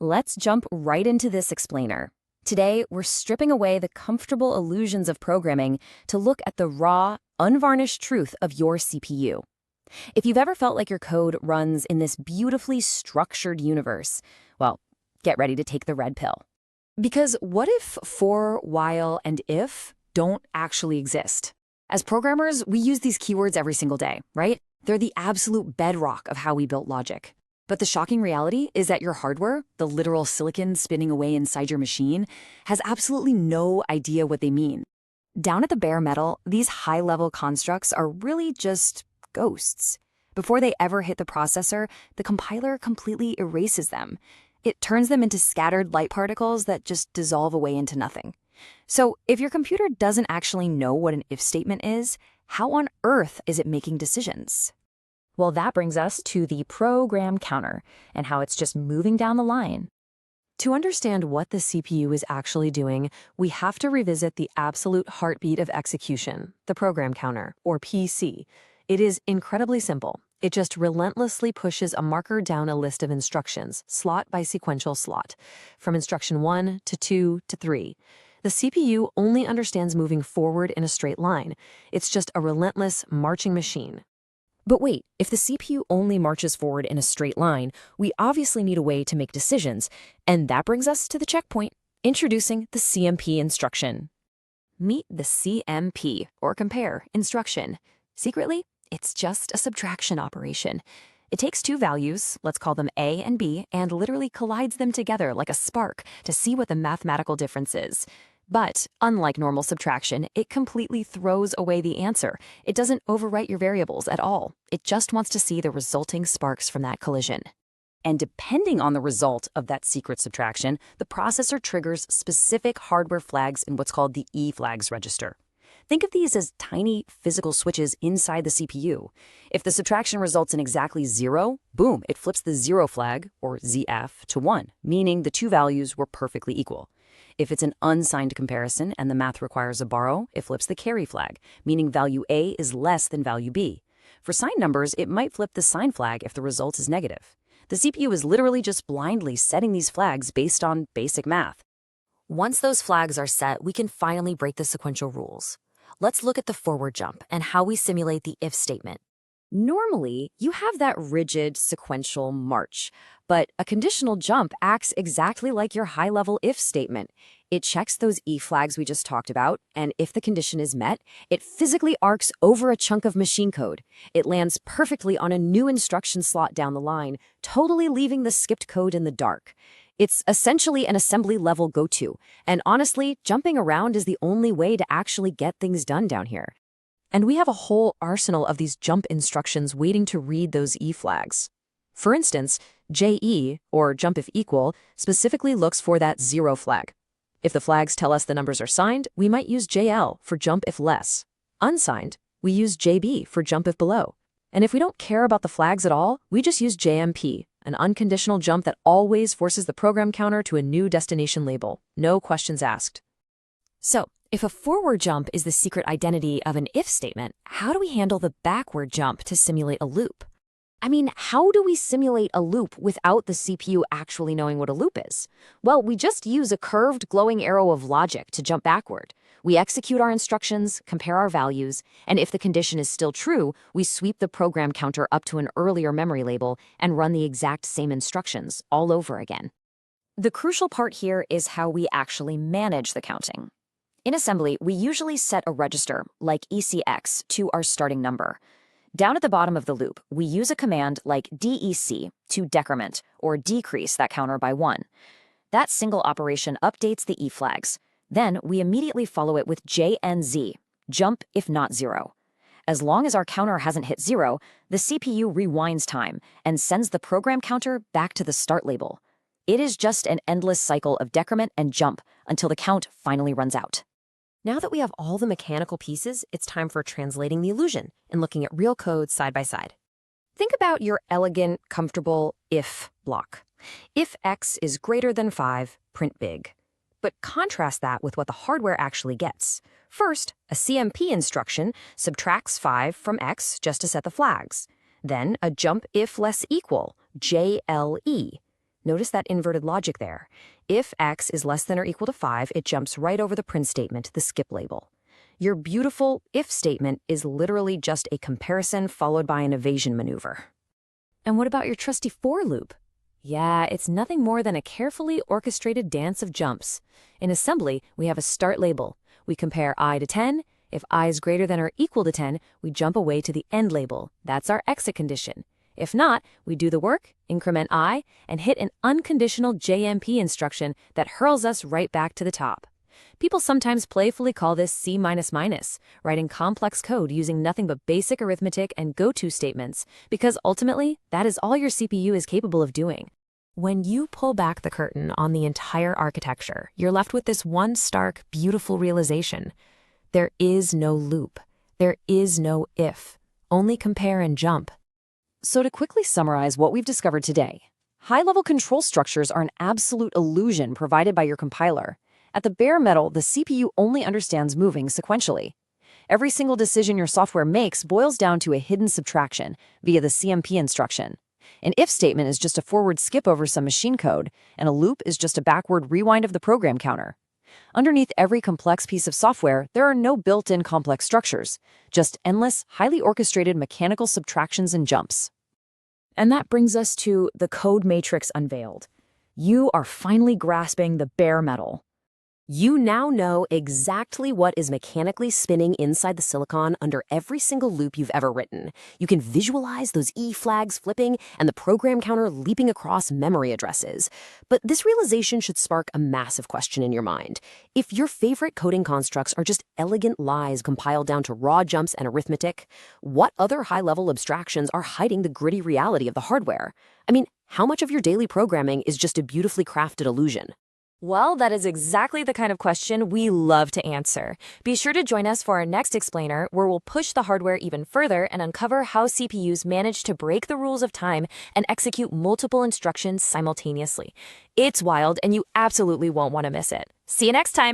Let's jump right into this explainer. Today, we're stripping away the comfortable illusions of programming to look at the raw, unvarnished truth of your CPU. If you've ever felt like your code runs in this beautifully structured universe, well, get ready to take the red pill. Because what if for, while, and if don't actually exist? As programmers, we use these keywords every single day, right? They're the absolute bedrock of how we built logic. But the shocking reality is that your hardware, the literal silicon spinning away inside your machine, has absolutely no idea what they mean. Down at the bare metal, these high-level constructs are really just ghosts. Before they ever hit the processor, the compiler completely erases them. It turns them into scattered light particles that just dissolve away into nothing. So if your computer doesn't actually know what an if statement is, how on earth is it making decisions? Well, that brings us to the program counter and how it's just moving down the line. To understand what the CPU is actually doing, we have to revisit the absolute heartbeat of execution, the program counter, or PC. It is incredibly simple. It just relentlessly pushes a marker down a list of instructions, slot by sequential slot, from instruction 1 to 2 to 3. The CPU only understands moving forward in a straight line. It's just a relentless marching machine. But wait, if the CPU only marches forward in a straight line, we obviously need a way to make decisions, and that brings us to the checkpoint, introducing the CMP instruction. Meet the CMP, or compare, instruction. Secretly, it's just a subtraction operation. It takes two values, let's call them A and B, and literally collides them together like a spark to see what the mathematical difference is. But, unlike normal subtraction, it completely throws away the answer. It doesn't overwrite your variables at all. It just wants to see the resulting sparks from that collision. And depending on the result of that secret subtraction, the processor triggers specific hardware flags in what's called the E-flags register. Think of these as tiny physical switches inside the CPU. If the subtraction results in exactly 0, boom, it flips the 0 flag, or ZF, to 1, meaning the two values were perfectly equal. If it's an unsigned comparison and the math requires a borrow, it flips the carry flag, meaning value A is less than value B. For signed numbers, it might flip the sign flag if the result is negative. The CPU is literally just blindly setting these flags based on basic math. Once those flags are set, we can finally break the sequential rules. Let's look at the forward jump and how we simulate the if statement. Normally, you have that rigid sequential march, but a conditional jump acts exactly like your high-level if statement. It checks those E flags we just talked about, and if the condition is met, it physically arcs over a chunk of machine code. It lands perfectly on a new instruction slot down the line, totally leaving the skipped code in the dark. It's essentially an assembly-level go-to, and honestly, jumping around is the only way to actually get things done down here. And we have a whole arsenal of these jump instructions waiting to read those E flags. For instance, JE, or jump if equal, specifically looks for that 0 flag. If the flags tell us the numbers are signed, we might use JL for jump if less. Unsigned, we use JB for jump if below. And if we don't care about the flags at all, we just use JMP, an unconditional jump that always forces the program counter to a new destination label. No questions asked. So, if a forward jump is the secret identity of an if statement, how do we handle the backward jump to simulate a loop? I mean, how do we simulate a loop without the CPU actually knowing what a loop is? Well, we just use a curved glowing arrow of logic to jump backward. We execute our instructions, compare our values, and if the condition is still true, we sweep the program counter up to an earlier memory label and run the exact same instructions all over again. The crucial part here is how we actually manage the counting. In assembly, we usually set a register, like ECX, to our starting number. Down at the bottom of the loop, we use a command like DEC to decrement, or decrease that counter by 1. That single operation updates the E flags. Then we immediately follow it with JNZ, jump if not 0. As long as our counter hasn't hit 0, the CPU rewinds time and sends the program counter back to the start label. It is just an endless cycle of decrement and jump until the count finally runs out. Now that we have all the mechanical pieces, it's time for translating the illusion and looking at real code side by side. Think about your elegant, comfortable if block. If x is greater than 5, print big. But contrast that with what the hardware actually gets. First, a CMP instruction subtracts 5 from x just to set the flags. Then a jump if less equal, JLE. Notice that inverted logic there. If x is less than or equal to 5, it jumps right over the print statement, the skip label. Your beautiful if statement is literally just a comparison followed by an evasion maneuver. And what about your trusty for loop? Yeah, it's nothing more than a carefully orchestrated dance of jumps. In assembly, we have a start label. We compare I to 10. If I is greater than or equal to 10, we jump away to the end label. That's our exit condition. If not, we do the work, increment I, and hit an unconditional JMP instruction that hurls us right back to the top. People sometimes playfully call this C++, writing complex code using nothing but basic arithmetic and go-to statements, because ultimately, that is all your CPU is capable of doing. When you pull back the curtain on the entire architecture, you're left with this one stark, beautiful realization. There is no loop. There is no if. Only compare and jump. So to quickly summarize what we've discovered today, high-level control structures are an absolute illusion provided by your compiler. At the bare metal, the CPU only understands moving sequentially. Every single decision your software makes boils down to a hidden subtraction via the CMP instruction. An if statement is just a forward skip over some machine code, and a loop is just a backward rewind of the program counter. Underneath every complex piece of software, there are no built-in complex structures, just endless, highly orchestrated mechanical subtractions and jumps. And that brings us to the code matrix unveiled. You are finally grasping the bare metal. You now know exactly what is mechanically spinning inside the silicon under every single loop you've ever written. You can visualize those E flags flipping and the program counter leaping across memory addresses. But this realization should spark a massive question in your mind. If your favorite coding constructs are just elegant lies compiled down to raw jumps and arithmetic, what other high-level abstractions are hiding the gritty reality of the hardware? I mean, how much of your daily programming is just a beautifully crafted illusion? Well, that is exactly the kind of question we love to answer. Be sure to join us for our next explainer, where we'll push the hardware even further and uncover how CPUs manage to break the rules of time and execute multiple instructions simultaneously. It's wild, and you absolutely won't want to miss it. See you next time!